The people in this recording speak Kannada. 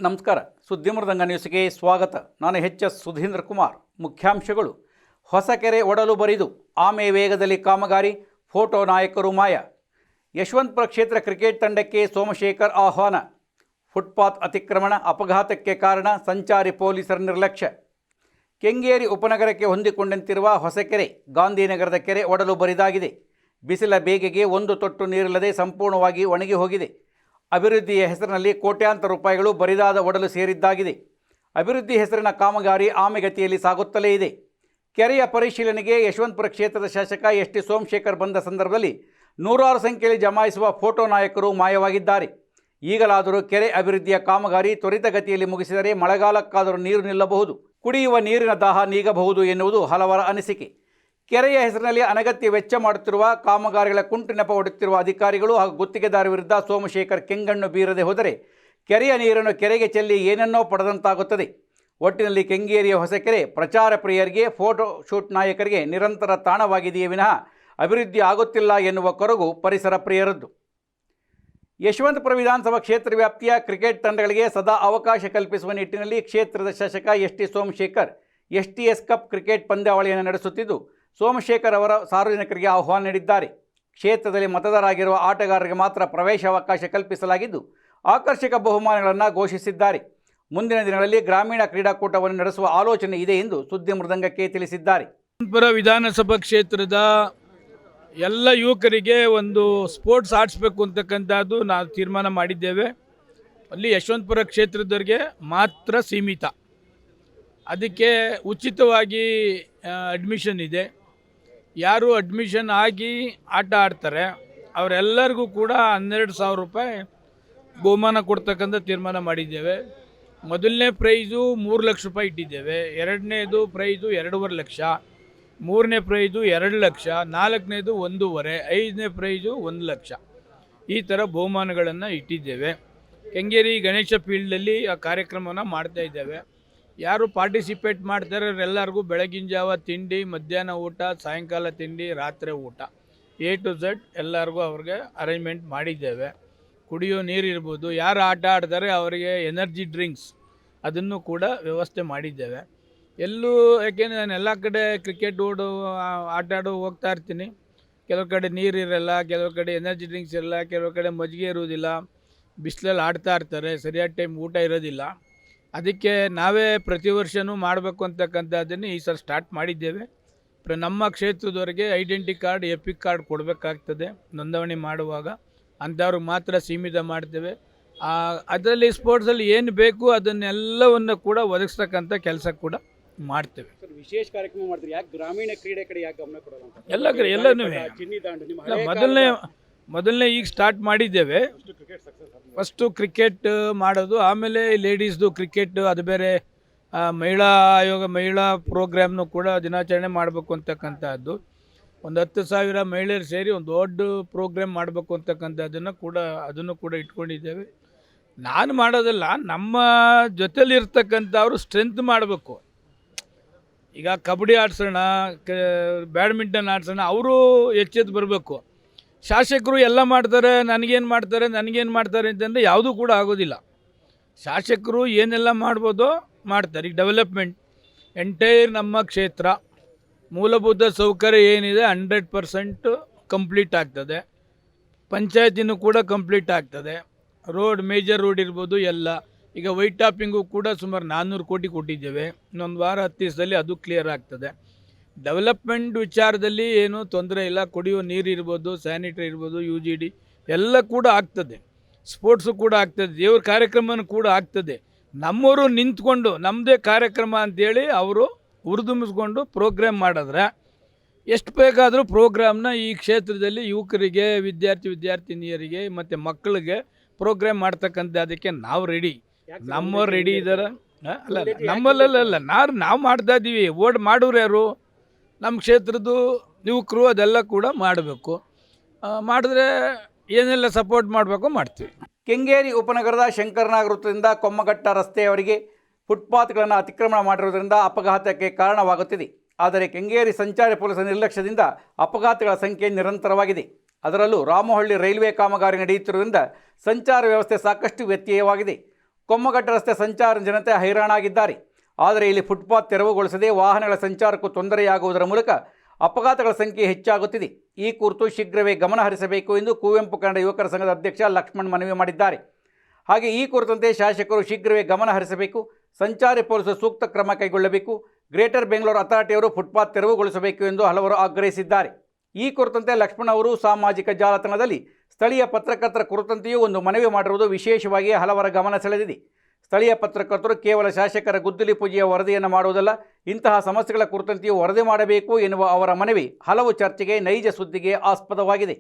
ನಮಸ್ಕಾರ. ಸುದ್ದಿಮೃದಂಗ ನ್ಯೂಸ್ಗೆ ಸ್ವಾಗತ. ನಾನು ಎಚ್.ಎಸ್. ಸುಧೀಂದ್ರ ಕುಮಾರ್. ಮುಖ್ಯಾಂಶಗಳು: ಹೊಸಕೆರೆ ಒಡಲು ಬರಿದು ಆಮೆ ವೇಗದಲ್ಲಿ ಕಾಮಗಾರಿ, ಫೋಟೋ ನಾಯಕರು ಮಾಯ. ಯಶವಂತಪುರ ಕ್ಷೇತ್ರ ಕ್ರಿಕೆಟ್ ತಂಡಕ್ಕೆ ಸೋಮಶೇಖರ್ ಆಹ್ವಾನ. ಫುಟ್ಪಾತ್ ಅತಿಕ್ರಮಣ ಅಪಘಾತಕ್ಕೆ ಕಾರಣ, ಸಂಚಾರಿ ಪೊಲೀಸರ ನಿರ್ಲಕ್ಷ್ಯ. ಕೆಂಗೇರಿ ಉಪನಗರಕ್ಕೆ ಹೊಂದಿಕೊಂಡಂತಿರುವ ಹೊಸಕೆರೆ ಗಾಂಧಿನಗರದ ಕೆರೆ ಒಡಲು ಬರಿದಾಗಿದೆ. ಬಿಸಿಲ ಬೇಗೆಗೆ ಒಂದು ತೊಟ್ಟು ನೀರಿಲ್ಲದೆ ಸಂಪೂರ್ಣವಾಗಿ ಒಣಗಿ ಹೋಗಿದೆ. ಅಭಿವೃದ್ಧಿಯ ಹೆಸರಿನಲ್ಲಿ ಕೋಟ್ಯಾಂತರ ರೂಪಾಯಿಗಳು ಬರಿದಾದ ಒಡಲು ಸೇರಿದ್ದಾಗಿದೆ. ಅಭಿವೃದ್ಧಿ ಹೆಸರಿನ ಕಾಮಗಾರಿ ಆಮೆಗತಿಯಲ್ಲಿ ಸಾಗುತ್ತಲೇ ಇದೆ. ಕೆರೆಯ ಪರಿಶೀಲನೆಗೆ ಯಶವಂತಪುರ ಕ್ಷೇತ್ರದ ಶಾಸಕ ಎಸ್.ಟಿ. ಸೋಮಶೇಖರ್ ಬಂದ ಸಂದರ್ಭದಲ್ಲಿ ನೂರಾರು ಸಂಖ್ಯೆಯಲ್ಲಿ ಜಮಾಯಿಸುವ ಫೋಟೋ ನಾಯಕರು ಮಾಯವಾಗಿದ್ದಾರೆ. ಈಗಲಾದರೂ ಕೆರೆ ಅಭಿವೃದ್ಧಿಯ ಕಾಮಗಾರಿ ತ್ವರಿತಗತಿಯಲ್ಲಿ ಮುಗಿಸಿದರೆ ಮಳೆಗಾಲಕ್ಕಾದರೂ ನೀರು ನಿಲ್ಲಬಹುದು, ಕುಡಿಯುವ ನೀರಿನ ದಾಹ ನೀಗಬಹುದು ಎನ್ನುವುದು ಹಲವರ ಅನಿಸಿಕೆ. ಕೆರೆಯ ಹೆಸರಿನಲ್ಲಿ ಅನಗತ್ಯ ವೆಚ್ಚ ಮಾಡುತ್ತಿರುವ, ಕಾಮಗಾರಿಗಳ ಕುಂಟು ನೆಪ ಹೊಡುತ್ತಿರುವ ಅಧಿಕಾರಿಗಳು ಹಾಗೂ ಗುತ್ತಿಗೆದಾರ ವಿರುದ್ಧ ಸೋಮಶೇಖರ್ ಕೆಂಗಣ್ಣು ಬೀರದೆ ಹೋದರೆ ಕೆರೆಯ ನೀರನ್ನು ಕೆರೆಗೆ ಚೆಲ್ಲಿ ಏನನ್ನೋ ಪಡೆದಂತಾಗುತ್ತದೆ. ಒಟ್ಟಿನಲ್ಲಿ ಕೆಂಗೇರಿಯ ಹೊಸಕೆರೆ ಪ್ರಚಾರ ಪ್ರಿಯರಿಗೆ, ಫೋಟೋ ಶೂಟ್ ನಾಯಕರಿಗೆ ನಿರಂತರ ತಾಣವಾಗಿದೆಯೇ ವಿನಃ ಅಭಿವೃದ್ಧಿ ಆಗುತ್ತಿಲ್ಲ ಎನ್ನುವ ಕೊರಗು ಪರಿಸರ ಪ್ರಿಯರದ್ದು. ಯಶವಂತಪುರ ವಿಧಾನಸಭಾ ಕ್ಷೇತ್ರ ವ್ಯಾಪ್ತಿಯ ಕ್ರಿಕೆಟ್ ತಂಡಗಳಿಗೆ ಸದಾ ಅವಕಾಶ ಕಲ್ಪಿಸುವ ನಿಟ್ಟಿನಲ್ಲಿ ಕ್ಷೇತ್ರದ ಶಾಸಕ ಎಸ್.ಟಿ. ಸೋಮಶೇಖರ್ ಎಸ್.ಟಿ.ಎಸ್ ಕಪ್ ಕ್ರಿಕೆಟ್ ಪಂದ್ಯಾವಳಿಯನ್ನು ನಡೆಸುತ್ತಿದ್ದು, ಸೋಮಶೇಖರ್ ಅವರ ಸಾರ್ವಜನಿಕರಿಗೆ ಆಹ್ವಾನ ನೀಡಿದ್ದಾರೆ. ಕ್ಷೇತ್ರದಲ್ಲಿ ಮತದಾರರಾಗಿರುವ ಆಟಗಾರರಿಗೆ ಮಾತ್ರ ಪ್ರವೇಶಾವಕಾಶ ಕಲ್ಪಿಸಲಾಗಿದ್ದು, ಆಕರ್ಷಕ ಬಹುಮಾನಗಳನ್ನು ಘೋಷಿಸಿದ್ದಾರೆ. ಮುಂದಿನ ದಿನಗಳಲ್ಲಿ ಗ್ರಾಮೀಣ ಕ್ರೀಡಾಕೂಟವನ್ನು ನಡೆಸುವ ಆಲೋಚನೆ ಇದೆ ಎಂದು ಸುದ್ದಿ ಮೃದಂಗಕ್ಕೆ ತಿಳಿಸಿದ್ದಾರೆ. ಯಶವಂತಪುರ ವಿಧಾನಸಭಾ ಕ್ಷೇತ್ರದ ಎಲ್ಲ ಯುವಕರಿಗೆ ಒಂದು ಸ್ಪೋರ್ಟ್ಸ್ ಆಡಿಸ್ಬೇಕು ಅಂತಕ್ಕಂಥದ್ದು ನಾವು ತೀರ್ಮಾನ ಮಾಡಿದ್ದೇವೆ. ಅಲ್ಲಿ ಯಶವಂತಪುರ ಕ್ಷೇತ್ರದವರಿಗೆ ಮಾತ್ರ ಸೀಮಿತ. ಅದಕ್ಕೆ ಉಚಿತವಾಗಿ ಅಡ್ಮಿಷನ್ ಇದೆ. ಯಾರು ಅಡ್ಮಿಷನ್ ಆಗಿ ಆಟ ಆಡ್ತಾರೆ ಅವರೆಲ್ಲರಿಗೂ ಕೂಡ 12,000 ರೂಪಾಯಿ ಬಹುಮಾನ ಕೊಡ್ತಕ್ಕಂಥ ತೀರ್ಮಾನ ಮಾಡಿದ್ದೇವೆ. ಮೊದಲನೇ ಪ್ರೈಸು 3 ಲಕ್ಷ ರೂಪಾಯಿ ಇಟ್ಟಿದ್ದೇವೆ. ಎರಡನೇದು ಪ್ರೈಸು 2.5 ಲಕ್ಷ, ಮೂರನೇ ಪ್ರೈಸು 2 ಲಕ್ಷ, ನಾಲ್ಕನೇದು 1.5, ಐದನೇ ಪ್ರೈಸು 1 ಲಕ್ಷ. ಈ ಥರ ಬಹುಮಾನಗಳನ್ನು ಇಟ್ಟಿದ್ದೇವೆ. ಕೆಂಗೇರಿ ಗಣೇಶ ಫೀಲ್ಡಲ್ಲಿ ಆ ಕಾರ್ಯಕ್ರಮವನ್ನು ಮಾಡ್ತಾ ಇದ್ದೇವೆ. ಯಾರು ಪಾರ್ಟಿಸಿಪೇಟ್ ಮಾಡ್ತಾರೆ ಅವರೆಲ್ಲರಿಗೂ ಬೆಳಗಿನ ಜಾವ ತಿಂಡಿ, ಮಧ್ಯಾಹ್ನ ಊಟ, ಸಾಯಂಕಾಲ ತಿಂಡಿ, ರಾತ್ರಿ ಊಟ A to Z ಎಲ್ಲರಿಗೂ ಅವ್ರಿಗೆ ಅರೇಂಜ್ಮೆಂಟ್ ಮಾಡಿದ್ದೇವೆ. ಕುಡಿಯೋ ನೀರು ಇರ್ಬೋದು, ಯಾರು ಆಟ ಆಡ್ತಾರೆ ಅವರಿಗೆ ಎನರ್ಜಿ ಡ್ರಿಂಕ್ಸ್ ಅದನ್ನು ಕೂಡ ವ್ಯವಸ್ಥೆ ಮಾಡಿದ್ದೇವೆ. ಎಲ್ಲೂ ಯಾಕೆಂದರೆ ನಾನು ಎಲ್ಲ ಕಡೆ ಕ್ರಿಕೆಟ್ ಆಟ ಹೋಗ್ತಾ ಇರ್ತೀನಿ. ಕೆಲವು ಕಡೆ ನೀರು ಇರಲ್ಲ, ಕೆಲವು ಕಡೆ ಎನರ್ಜಿ ಡ್ರಿಂಕ್ಸ್ ಇರಲ್ಲ, ಕೆಲವು ಕಡೆ ಮಜ್ಜಿಗೆ ಇರೋದಿಲ್ಲ, ಬಿಸಿಲಲ್ಲಿ ಆಡ್ತಾ ಇರ್ತಾರೆ, ಸರಿಯಾದ ಟೈಮ್ ಊಟ ಇರೋದಿಲ್ಲ. ಅದಕ್ಕೆ ನಾವೇ ಪ್ರತಿ ವರ್ಷವೂ ಮಾಡಬೇಕು ಅಂತಕ್ಕಂಥದ್ದನ್ನು ಈ ಸಲ ಸ್ಟಾರ್ಟ್ ಮಾಡಿದ್ದೇವೆ. ನಮ್ಮ ಕ್ಷೇತ್ರದವರೆಗೆ ಐಡೆಂಟಿ ಕಾರ್ಡ್, ಎಪಿಕ್ ಕಾರ್ಡ್ ಕೊಡಬೇಕಾಗ್ತದೆ ನೋಂದಣಿ ಮಾಡುವಾಗ. ಅಂಥವ್ರಿಗೆ ಮಾತ್ರ ಸೀಮಿತ ಮಾಡ್ತೇವೆ. ಅದರಲ್ಲಿ ಸ್ಪೋರ್ಟ್ಸಲ್ಲಿ ಏನು ಬೇಕು ಅದನ್ನೆಲ್ಲವನ್ನು ಕೂಡ ಒದಗಿಸ್ತಕ್ಕಂಥ ಕೆಲಸ ಕೂಡ ಮಾಡ್ತೇವೆ. ವಿಶೇಷ ಕಾರ್ಯಕ್ರಮ ಮಾಡ್ತೀವಿ. ಯಾಕೆ ಗ್ರಾಮೀಣ ಕ್ರೀಡೆ ಕಡೆ ಯಾಕೆ ಗಮನ ಕೊಡೋದು? ಎಲ್ಲ ಕಡೆ ಎಲ್ಲನೂ ಮೊದಲನೇ ಈಗ ಸ್ಟಾರ್ಟ್ ಮಾಡಿದ್ದೇವೆ. ಫಸ್ಟು ಕ್ರಿಕೆಟ್ ಮಾಡೋದು, ಆಮೇಲೆ ಲೇಡೀಸ್ದು ಕ್ರಿಕೆಟ್, ಅದು ಬೇರೆ ಮಹಿಳಾ ಆಯೋಗ ಮಹಿಳಾ ಪ್ರೋಗ್ರಾಮ್ನು ಕೂಡ ದಿನಾಚರಣೆ ಮಾಡಬೇಕು ಅಂತಕ್ಕಂಥದ್ದು. ಒಂದು 10,000 ಮಹಿಳೆಯರು ಸೇರಿ ಒಂದು ದೊಡ್ಡ ಪ್ರೋಗ್ರಾಮ್ ಮಾಡಬೇಕು ಅದನ್ನು ಕೂಡ ಇಟ್ಕೊಂಡಿದ್ದೇವೆ. ನಾನು ಮಾಡೋದಲ್ಲ, ನಮ್ಮ ಜೊತೆಲಿರ್ತಕ್ಕಂಥವ್ರು ಸ್ಟ್ರೆಂತ್ ಮಾಡಬೇಕು. ಈಗ ಕಬಡ್ಡಿ ಆಡ್ಸೋಣ, ಬ್ಯಾಡ್ಮಿಂಟನ್ ಆಡ್ಸೋಣ, ಅವರು ಎಚ್ಚೆತ್ತು ಬರಬೇಕು. ಶಾಸಕರು ಎಲ್ಲ ಮಾಡ್ತಾರೆ, ನನಗೇನು ಮಾಡ್ತಾರೆ ಅಂತಂದರೆ ಯಾವುದೂ ಕೂಡ ಆಗೋದಿಲ್ಲ. ಶಾಸಕರು ಏನೆಲ್ಲ ಮಾಡ್ಬೋದೋ ಮಾಡ್ತಾರೆ. ಈಗ ಡೆವಲಪ್ಮೆಂಟ್ ಎಂಟೈರ್ ನಮ್ಮ ಕ್ಷೇತ್ರ ಮೂಲಭೂತ ಸೌಕರ್ಯ ಏನಿದೆ 100% ಕಂಪ್ಲೀಟ್ ಆಗ್ತದೆ. ಪಂಚಾಯತಿನೂ ಕೂಡ ಕಂಪ್ಲೀಟ್ ಆಗ್ತದೆ. ರೋಡ್, ಮೇಜರ್ ರೋಡ್ ಇರ್ಬೋದು ಎಲ್ಲ. ಈಗ ವೈಟ್ ಟಾಪಿಂಗು ಕೂಡ ಸುಮಾರು 400 ಕೋಟಿ ಕೊಟ್ಟಿದ್ದೇವೆ. ಇನ್ನೊಂದು ವಾರ 10 ದಿವಸದಲ್ಲಿ ಅದು ಕ್ಲಿಯರ್ ಆಗ್ತದೆ. ಡೆವಲಪ್ಮೆಂಟ್ ವಿಚಾರದಲ್ಲಿ ಏನೂ ತೊಂದರೆ ಇಲ್ಲ. ಕುಡಿಯೋ ನೀರು ಇರ್ಬೋದು, ಸ್ಯಾನಿಟರಿ ಇರ್ಬೋದು, UGD ಎಲ್ಲ ಕೂಡ ಆಗ್ತದೆ. ಸ್ಪೋರ್ಟ್ಸು ಕೂಡ ಆಗ್ತದೆ, ದೇವ್ರ ಕಾರ್ಯಕ್ರಮನೂ ಕೂಡ ಆಗ್ತದೆ. ನಮ್ಮವರು ನಿಂತ್ಕೊಂಡು ನಮ್ಮದೇ ಕಾರ್ಯಕ್ರಮ ಅಂತೇಳಿ ಅವರು ಹುರಿದುಂಬಿಸ್ಕೊಂಡು ಪ್ರೋಗ್ರಾಮ್ ಮಾಡಿದ್ರೆ ಎಷ್ಟು ಬೇಕಾದರೂ ಪ್ರೋಗ್ರಾಮ್ನ ಈ ಕ್ಷೇತ್ರದಲ್ಲಿ ಯುವಕರಿಗೆ, ವಿದ್ಯಾರ್ಥಿನಿಯರಿಗೆ ಮತ್ತು ಮಕ್ಕಳಿಗೆ ಪ್ರೋಗ್ರಾಮ್ ಮಾಡ್ತಕ್ಕಂಥ ಅದಕ್ಕೆ ನಾವು ರೆಡಿ. ನಮ್ಮವ್ರು ರೆಡಿ ಇದ್ದಾರೆ. ಅಲ್ಲ ನಮ್ಮಲ್ಲ, ನಾವು ಮಾಡ್ತಾ ಇದ್ದೀವಿ. ಮಾಡೋರು ಯಾರು? ನಮ್ಮ ಕ್ಷೇತ್ರದ್ದು ಯುವಕರು. ಅದೆಲ್ಲ ಕೂಡ ಮಾಡಬೇಕು. ಮಾಡಿದ್ರೆ ಏನೆಲ್ಲ ಸಪೋರ್ಟ್ ಮಾಡಬೇಕು ಮಾಡ್ತೀವಿ. ಕೆಂಗೇರಿ ಉಪನಗರದ ಶಂಕರನಾಗ್ ವೃತ್ತದಿಂದ ಕೊಮ್ಮಘಟ್ಟ ರಸ್ತೆಯವರೆಗೆ ಫುಟ್ಪಾತ್ಗಳನ್ನು ಅತಿಕ್ರಮಣ ಮಾಡಿರುವುದರಿಂದ ಅಪಘಾತಕ್ಕೆ ಕಾರಣವಾಗುತ್ತಿದೆ. ಆದರೆ ಕೆಂಗೇರಿ ಸಂಚಾರಿ ಪೊಲೀಸರ ನಿರ್ಲಕ್ಷ್ಯದಿಂದ ಅಪಘಾತಗಳ ಸಂಖ್ಯೆ ನಿರಂತರವಾಗಿದೆ. ಅದರಲ್ಲೂ ರಾಮಹಳ್ಳಿ ರೈಲ್ವೆ ಕಾಮಗಾರಿ ನಡೆಯುತ್ತಿರುವುದರಿಂದ ಸಂಚಾರ ವ್ಯವಸ್ಥೆ ಸಾಕಷ್ಟು ವ್ಯತ್ಯಯವಾಗಿದೆ. ಕೊಮ್ಮಘಟ್ಟ ರಸ್ತೆ ಸಂಚಾರ ಜನತೆ ಹೈರಾಣಾಗಿದ್ದಾರೆ. ಆದರೆ ಇಲ್ಲಿ ಫುಟ್ಪಾತ್ ತೆರವುಗೊಳಿಸದೆ ವಾಹನಗಳ ಸಂಚಾರಕ್ಕೂ ತೊಂದರೆಯಾಗುವುದರ ಮೂಲಕ ಅಪಘಾತಗಳ ಸಂಖ್ಯೆ ಹೆಚ್ಚಾಗುತ್ತಿದೆ. ಈ ಕುರಿತು ಶೀಘ್ರವೇ ಗಮನ ಹರಿಸಬೇಕು ಎಂದು ಕುವೆಂಪು ಕನ್ನಡ ಯುವಕರ ಸಂಘದ ಅಧ್ಯಕ್ಷ ಲಕ್ಷ್ಮಣ್ ಮನವಿ ಮಾಡಿದ್ದಾರೆ. ಹಾಗೆ ಈ ಕುರಿತಂತೆ ಶಾಸಕರು ಶೀಘ್ರವೇ ಗಮನ ಹರಿಸಬೇಕು, ಸಂಚಾರಿ ಪೊಲೀಸರು ಸೂಕ್ತ ಕ್ರಮ ಕೈಗೊಳ್ಳಬೇಕು, ಗ್ರೇಟರ್ ಬೆಂಗಳೂರು ಅಥಾರಿಟಿಯವರು ಫುಟ್ಪಾತ್ ತೆರವುಗೊಳಿಸಬೇಕು ಎಂದು ಹಲವರು ಆಗ್ರಹಿಸಿದ್ದಾರೆ. ಈ ಕುರಿತಂತೆ ಲಕ್ಷ್ಮಣ್ ಅವರು ಸಾಮಾಜಿಕ ಜಾಲತಾಣದಲ್ಲಿ ಸ್ಥಳೀಯ ಪತ್ರಕರ್ತರ ಕುರಿತಂತೆಯೂ ಒಂದು ಮನವಿ ಮಾಡಿರುವುದು ವಿಶೇಷವಾಗಿ ಹಲವರ ಗಮನ ಸೆಳೆದಿದೆ. ಸ್ಥಳೀಯ ಪತ್ರಕರ್ತರು ಕೇವಲ ಶಾಸಕರ ಗುದ್ದಲಿ ಪೂಜೆಯ ವರದಿಯನ್ನು ಮಾಡುವುದಲ್ಲ, ಇಂತಹ ಸಮಸ್ಯೆಗಳ ಕುರಿತಂತೆಯೂ ವರದಿ ಮಾಡಬೇಕು ಎನ್ನುವ ಅವರ ಮನವಿ ಹಲವು ಚರ್ಚೆಗೆ, ನೈಜ ಸುದ್ದಿಗೆ ಆಸ್ಪದವಾಗಿದೆ.